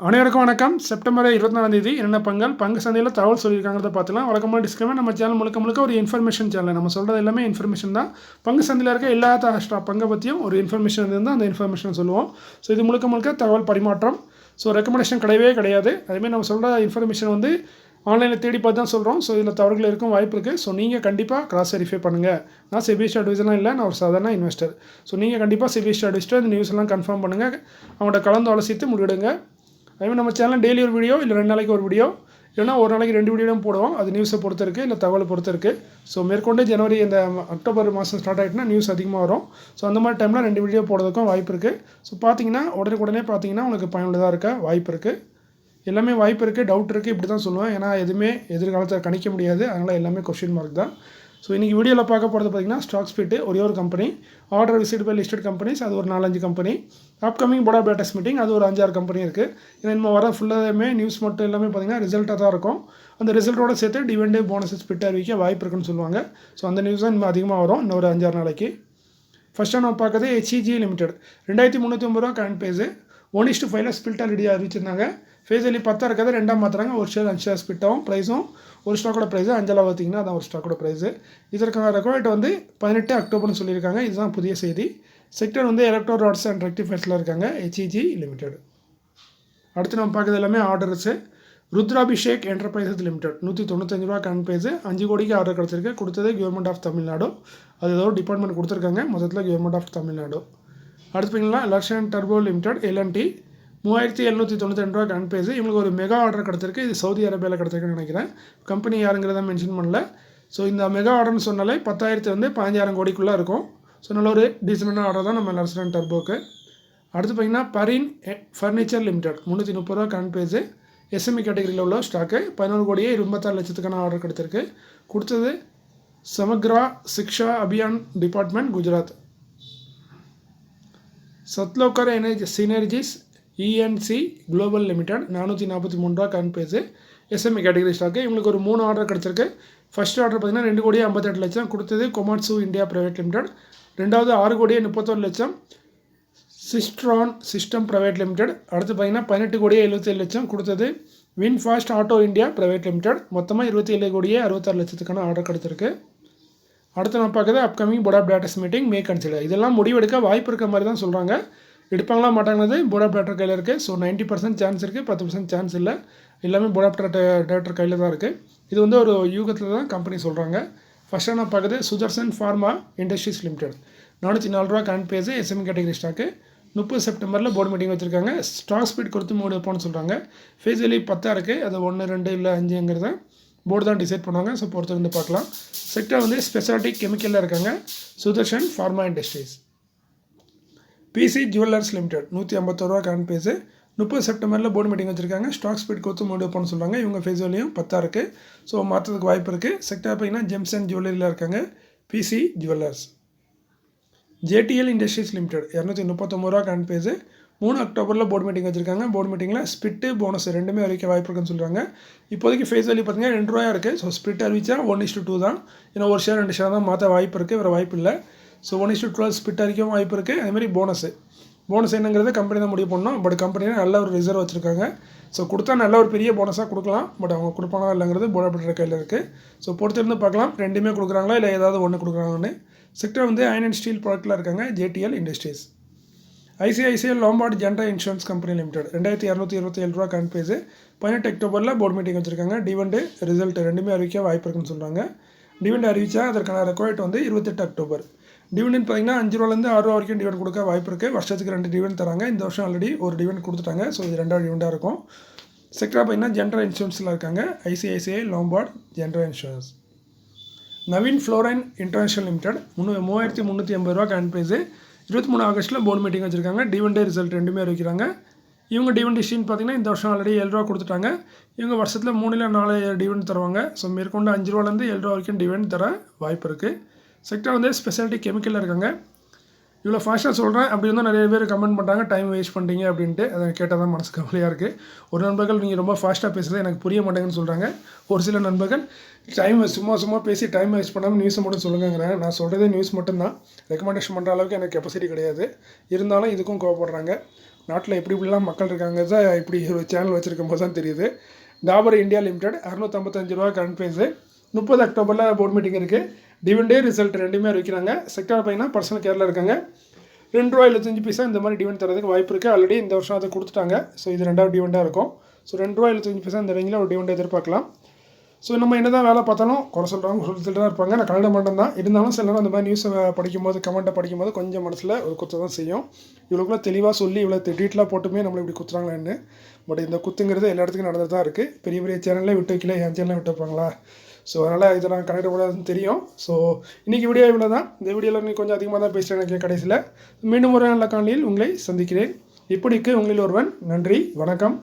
அனைவருக்கும் வணக்கம். செப்டம்பர் 24 என்னென்ன பங்கு சந்தையில் தகவல் சொல்லியிருக்காங்கிறத பார்த்துலாம். வழக்கமாக டிஸ்கிளைமர், நம்ம சேனல் முழுக்க ஒரு இன்ஃபர்மேஷன் சேனல். நம்ம சொல்கிறது எல்லாமே இன்ஃபர்மேஷன் தான். பங்கு சந்தையில் இருக்க எல்லா பங்கை பற்றியும் ஒரு இன்ஃபர்மேஷன் இருந்தால் அந்த இன்ஃபர்மேஷன் சொல்லுவோம். ஸோ இது முழுக்க தகவல் பரிமாற்றம். ஸோ ரெக்கமெண்டேஷன் கிடையாது. அதேமாதிரி நம்ம சொல்கிற இன்ஃபர்மேஷன் வந்து ஆன்லைனில் தேடி பார்த்து தான் சொல்கிறோம். ஸோ இதில் தவறுகள் இருக்கும் வாய்ப்பு இருக்குது. ஸோ நீங்கள் கண்டிப்பாக கிராஸ் வெரிஃபை பண்ணுங்கள். நான் செபிஎஸ்டி அட்வைசர்லாம் இல்லை, நான் ஒரு சாதாரண இன்வெஸ்டர். ஸோ நீங்கள் கண்டிப்பாக செபிஎஸ்டி அட்வைஸ்ட்டு இந்த நியூஸ் எல்லாம் கன்ஃபார்ம் பண்ணுங்கள். அவங்கள்ட்ட கலந்து ஆலோசித்து முடிவெடுங்க. அதேமாதிரி நம்ம சேனல் டெய்லி ஒரு வீடியோ இல்லை 2 நாளைக்கு ஒரு வீடியோ இல்லைனா ஒரு நாளைக்கு 2 வீடியோவும் போடுவோம். அது நியூஸை பொறுத்து இருக்குது, இல்லை தகவலை பொறுத்து இருக்குது. ஸோ மேற்கொண்டு ஜனவரி இந்த அக்டோபர் மாதம் ஸ்டார்ட் ஆகிட்டுனா நியூஸ் அதிகமாக வரும். ஸோ அந்த மாதிரி டைமில் 2 வீடியோ போடுறதுக்கும் வாய்ப்பு இருக்குது. ஸோ பார்த்தீங்கன்னா உடனே பார்த்தீங்கன்னா உங்களுக்கு பயனுள்ளதாக இருக்க வாய்ப்பு இருக்குது. எல்லாமே வாய்ப்பு இருக்குது, டவுட் இருக்குது, இப்படி தான் சொல்லுவேன். ஏன்னா எதுவுமே எதிர்காலத்தில் கணிக்க முடியாது. அதனால் எல்லாமே கொஸ்டின் மார்க் தான். ஸோ இன்றைக்கி வீடியோவில் பார்க்க போகிறது பார்த்திங்கன்னா ஸ்டாக் ஸ்பிட்டு ஒரே ஒரு company, order visit by listed companies அது ஒரு 4-5 company, upcoming board of directors meeting அது ஒரு 5-6 கம்பெனி இருக்குது. ஏன்னா நம்ம வர ஃபுல்லாகவே நியூஸ் மட்டும் எல்லாமே பார்த்திங்கன்னா ரிசல்ட்டாக தான் இருக்கும். அந்த ரிசல்ட்டோட சேர்த்து டிவிடெண்ட் போனஸ் ஸ்பிட் அறிவிக்க வாய்ப்பு இருக்குன்னு சொல்லுவாங்க. ஸோ அந்த நியூஸ் தான் இன்னும் அதிகமாக வரும் இன்னும் ஒரு 5-6 நாளைக்கு. ஃபஸ்ட்டாக நம்ம பார்க்குறது HEG லிமிடெட் 2350 ரூபா கரண்ட் பேஸு 1:5 ஸ்பில்ட் ஆல்ரெடி அறிவிச்சிருந்தாங்க. ஃபேஸ் வேல்யூ 10 இருக்கிறத 2 மாற்றுறாங்க. ஒரு ஷேர் 5 ஷேர் ஸ்பிட் ஆகும். ப்ரைஸும் ஒரு ஸ்டாக்கோட ப்ரைஸு 5 பார்த்தீங்கன்னா அதான் ஒரு ஸ்டாக்கோட ப்ரைஸு. இதற்கான ரெக்கார்ட் வந்து 18 அக்டோபர்னு சொல்லியிருக்காங்க. இதுதான் புதிய செய்தி. செக்டர் வந்து எலக்ட்ரோ ராட்ஸ் அண்ட் ரெக்டிஃபைர்ஸில் இருக்காங்க HEG லிமிடெட். அடுத்து நம்ம பார்க்குறது எல்லாமே ஆர்டர்ஸு. ருத்ராபிஷேக் என்டர்பிரைசஸ் லிமிடெட் 195 ரூபா கரண்ட் பேஸு 5 கோடிக்கு ஆர்டர் கிடச்சிருக்கு. கொடுத்தது கவர்மெண்ட் ஆஃப் தமிழ்நாடு. அது ஏதோ ஒரு டிபார்ட்மெண்ட் கொடுத்துருக்காங்க, மொத்தத்தில் கவர்மெண்ட் ஆஃப் தமிழ்நாடு. அடுத்து பார்த்தீங்கன்னா லக்ஷன் டர்போ லிமிடெட் LNT 3792 ரூபா கரண்ட் பேஸு. இவங்களுக்கு ஒரு மெகா ஆர்டர் கிடச்சிருக்கு. இது சவுதி அரேபியாவில் கிடச்சிருக்குன்னு நினைக்கிறேன். கம்பெனி யாருங்கிறத மென்ஷன் பண்ணல. ஸோ இந்த மெகா ஆர்டர்னு சொன்னாலே 10,000 வந்து 15,000 கோடிக்குள்ளே இருக்கும். ஸோ நல்ல ஒரு டீசெண்டான ஆர்டர் தான் நம்ம லக்ஷன் டர்போக்கு. அடுத்து பார்த்திங்கன்னா பரின் ஃபர்னிச்சர் லிமிடெட் 330 ரூபா கரண்ட் பேஸு SME கேட்டகரியில் உள்ள ஸ்டாக்கு 11 கோடியே 26 லட்சத்துக்கான ஆர்டர் கிடச்சிருக்கு. கொடுத்தது Samagra Shiksha Abhiyan department Gujarat. Sathlokhar synergies ENC global limited 443 ரூபா current base SME category stock. இவங்களுக்கு ஒரு 3 ஆர்டர் கிடச்சிருக்கு. ஃபஸ்ட் ஆர்டர் பார்த்திங்கன்னா 2 கோடியே 58 லட்சம். கொடுத்தது கொமாட்சு இந்தியா பிரைவேட் லிமிடெட். ரெண்டாவது 6 கோடியே 31 லட்சம் சிஸ்ட்ரான் சிஸ்டம் பிரைவேட் லிமிடெட். அடுத்து பார்த்திங்கன்னா 18 கோடியே 77 லட்சம். கொடுத்தது VinFast auto India private limited. மொத்தமாக 27 கோடியே 66 லட்சத்துக்கான ஆர்டர் கிடச்சிருக்கு. அடுத்து நான் பார்க்குறது upcoming board of directors meeting may consider. இதெல்லாம் முடிவெடுக்க வாய்ப்பு இருக்க மாதிரி தான் சொல்கிறாங்க. எடுப்பாங்களா மாட்டாங்கிறது போர்ட் ஆஃப் டைரக்டர் கையில் இருக்குது. ஸோ 90% சான்ஸ் இருக்குது, 10% சான்ஸ் இல்லை. எல்லாமே போர்ட் ஆஃப் டைரக்டர் கையில் தான் இருக்குது. இது வந்து ஒரு யூகத்தில் தான் கம்பெனி சொல்கிறாங்க. ஃபஸ்ட்டாக நான் பார்க்குறது சுதர்சன் ஃபார்மா இண்டஸ்ட்ரீஸ் லிமிடெட் 404 ரூபா current base SME category stock. 30 செப்டம்பரில் போர்டு மீட்டிங் வச்சுருக்காங்க. ஸ்டாக் ஸ்பீட் கொடுத்து 3 வைப்போம்னு சொல்கிறாங்க. ஃபேஸ் வேல்யூ 10 இருக்குது. அது 1, 2 இல்லை 5ங்கிறத போர்டு தான் டிசைட் பண்ணுவாங்க. ஸோ பொறுத்து வந்து பார்க்கலாம். செக்டர் வந்து ஸ்பெஷாலிட்டி கெமிக்கலில் இருக்காங்க. Sudarshan pharma industries. PC jewellers limited 151 ரூபா கரண்ட் பேஸு 30 செப்டம்பரில் போர்டு மீட்டிங் வச்சுருக்காங்க. ஸ்டாக் ஸ்பீட் கொடுத்து 3 வைப்போம்னு சொல்கிறாங்க. இவங்க ஃபேஸ் வேல்யூ 10 இருக்குது. ஸோ மாற்றத்துக்கு வாய்ப்பு இருக்குது. செக்டர் பார்த்திங்கன்னா ஜெம்ஸ் அண்ட் ஜுவல்லரியில் இருக்காங்க. PC jewellers. JTL industries limited 239 ரூபா கரண்ட் பேஸு 3 அக்டோபரில் போர்டு மீட்டிங் வச்சுருக்காங்க. போர்டு மீட்டிங்கில் ஸ்பிட்டு போனஸ் 2மே அறிவிக்க வாய்ப்பு இருக்குன்னு சொல்கிறாங்க. இப்போதைக்கு ஃபேஸ் வேல்யூ பார்த்திங்கன்னா 2 ரூபாயா இருக்குது. ஸோ ஸ்பிட் அறிவிச்சா 1:2 தான். ஏன்னா ஒரு ஷேர் 2 ஷேர் தான் மாற்ற வாய்ப்பு இருக்குது, வேறு வாய்ப்பு இல்லை. ஸோ 1:12 ஸ்பிட் அறிக்கவும் வாய்ப்பு இருக்குது. அதேமாதிரி போனஸ் என்னங்கிறத கம்பெனி தான் முடிவு பண்ணோம். பட் கம்பெனியில் நல்ல ஒரு ரிசர்வ் வச்சுருக்காங்க. ஸோ கொடுத்தா நல்ல ஒரு பெரிய போனஸாக கொடுக்கலாம். பட் அவங்க கொடுப்பாங்களா இல்லைங்கிறது போர்ட் ஆஃப் டைரக்டர் கையில் இருக்குது. ஸோ பொறுத்திருந்து பார்க்கலாம், 2மே கொடுக்குறாங்களா இல்லை ஏதாவது ஒன்று கொடுக்குறாங்கன்னு. செக்டர் வந்து அயர்ன் அண்ட் ஸ்டீல் ப்ராடக்ட்டில் இருக்காங்க. JTL industries. ICICI Lombard general insurance company limited 2227 ரூபா கரண்ட் பேஸு 18 அக்டோபரில் போர்டு மீட்டிங் வச்சுருக்காங்க. டிவிடெண்ட் ரிசல்ட் 2மே அறிவிக்க வாய்ப்பு இருக்குன்னு சொல்கிறாங்க. டிவிடெண்ட் அறிவித்தா அதற்கான ரெக்கார்ட் வந்து 28 அக்டோபர். டிவிடெண்ட் பார்த்திங்கன்னா 5 ரூபாலேருந்து 6 ரூபா வரைக்கும் டிவிடெண்ட் கொடுக்க வாய்ப்பு இருக்குது. வருஷத்துக்கு 2 டிவிடெண்ட் தராங்க. இந்த வருஷம் ஆல்ரெடி ஒரு டிவிடெண்ட் கொடுத்துட்டாங்க. ஸோ இது 2வது டிவிடெண்டாக இருக்கும். செக்டராக பார்த்திங்கன்னா ஜென்ரல் இன்சூரன்ஸில் இருக்காங்க. ICICI Lombard general insurance. Navin fluorine international limited 3380 ரூபா கரண்ட் பேஸு 23 ஆகஸ்ட்டில் போர்டு மீட்டிங் வச்சுருக்காங்க. டிவிடெண்ட் ரிசல்ட் 2மே அறிவிக்கிறாங்க. இவங்க டிவிடெண்ட் ஹிஸ்ட்ரின்னு பார்த்திங்கன்னா இந்த வருஷம் ஆல்ரெடி 7 ரூபா கொடுத்துட்டாங்க. இவங்க வருஷத்தில் 3 இல்லை 4 டிவிடெண்ட் தருவாங்க. ஸோ மேற்கொண்டு 5 ரூபாலேருந்து 7 ரூபா வரைக்கும் டிவிடெண்ட் தர வாய்ப்பு இருக்குது. செக்டர் வந்து ஸ்பெஷாலிட்டி கெமிக்கலில் இருக்காங்க. இவ்வளோ ஃபாஸ்ட்டாக சொல்கிறேன். அப்படி இருந்தால் நிறைய பேர் கமெண்ட் பண்ணுறாங்க டைம் வேஸ்ட் பண்ணுறீங்க அப்படின்ட்டு. அதை கேட்டால் தான் மனசு கவலையாக இருக்குது. ஒரு நண்பர்கள் நீங்கள் ரொம்ப ஃபாஸ்ட்டாக பேசுகிறது எனக்கு புரிய மாட்டேங்குன்னு சொல்கிறாங்க. ஒரு சில நண்பர்கள் டைம் சும்மா பேசி டைம் வேஸ்ட் பண்ணாமல் நியூஸை மட்டும் சொல்லுங்கிறாங்க. நான் சொல்கிறதே நியூஸ் மட்டும்தான். ரெக்கமெண்டேஷன் பண்ணுற அளவுக்கு எனக்கு கெப்பாசிட்டி கிடையாது. இருந்தாலும் இதுக்கும் கோவப்படுறாங்க. நாட்டில் இப்படிலாம் மக்கள் இருக்காங்க தான் இப்படி ஒரு சேனல் வச்சுருக்கும் போது தான் தெரியுது. டாபர் இந்தியா லிமிடெட் ரூ. 655 கரண்ட் ப்ரைஸு. 30 அக்டோபரில் போர்ட் மீட்டிங் இருக்குது. டிவிடெண்ட் ரிசல்ட் ரெண்டுமே அறிவிக்கிறாங்க. செக்டார் பார்த்தீங்கன்னா பர்சனல் கேரில் இருக்காங்க. ரூ. 2.75 இந்த மாதிரி டிவிடெண்ட் தரதுக்கு வாய்ப்பு இருக்குது. ஆல்ரெடி இந்த வருஷம் அதை கொடுத்துட்டாங்க. ஸோ இது 2வது டிவிடெண்டாக இருக்கும். ஸோ ரூ. 2.75 இந்த ரேஞ்சில் ஒரு டிவிடெண்ட் எதிர்பார்க்கலாம். ஸோ நம்ம என்ன தான் வேலை பார்த்தாலும் குறை சொல்கிறவங்க சொல்லிட்டு தான் இருப்பாங்க. நான் கன்னட மட்டும் தான் இருந்தாலும் சில நேரம் அந்த மாதிரி நியூஸை படிக்கும்போது கமெண்ட்டை படிக்கும்போது கொஞ்சம் மனசில் ஒரு குத்த தான் செய்யும். இவ்வளோக்குள்ள தெளிவாக சொல்லி இவ்வளோ டீட்டெயிலாக போட்டுமே நம்மளை இப்படி குத்துறாங்களேன்னு. பட் இந்த குத்துங்கிறது எல்லா இடத்துக்கும் நடந்து தான் இருக்குது. பெரிய பெரிய சேனல்லே விட்டு வைக்கல, என் சேனலில் விட்டு வைப்பாங்களா? ஸோ அதனால் இதை நான் கனெக்ட் கூடாதுன்னு தெரியும். ஸோ இன்றைக்கி வீடியோ இவ்வளோ தான். இந்த வீடியோவில் நீ கொஞ்சம் அதிகமாக தான் பேசுகிறேன் எனக்கு கடைசியில். மீண்டும் ஒரு நல்ல காணொளியில் உங்களை சந்திக்கிறேன். இப்படிக்கு உங்களில் ஒருவன். நன்றி, வணக்கம்.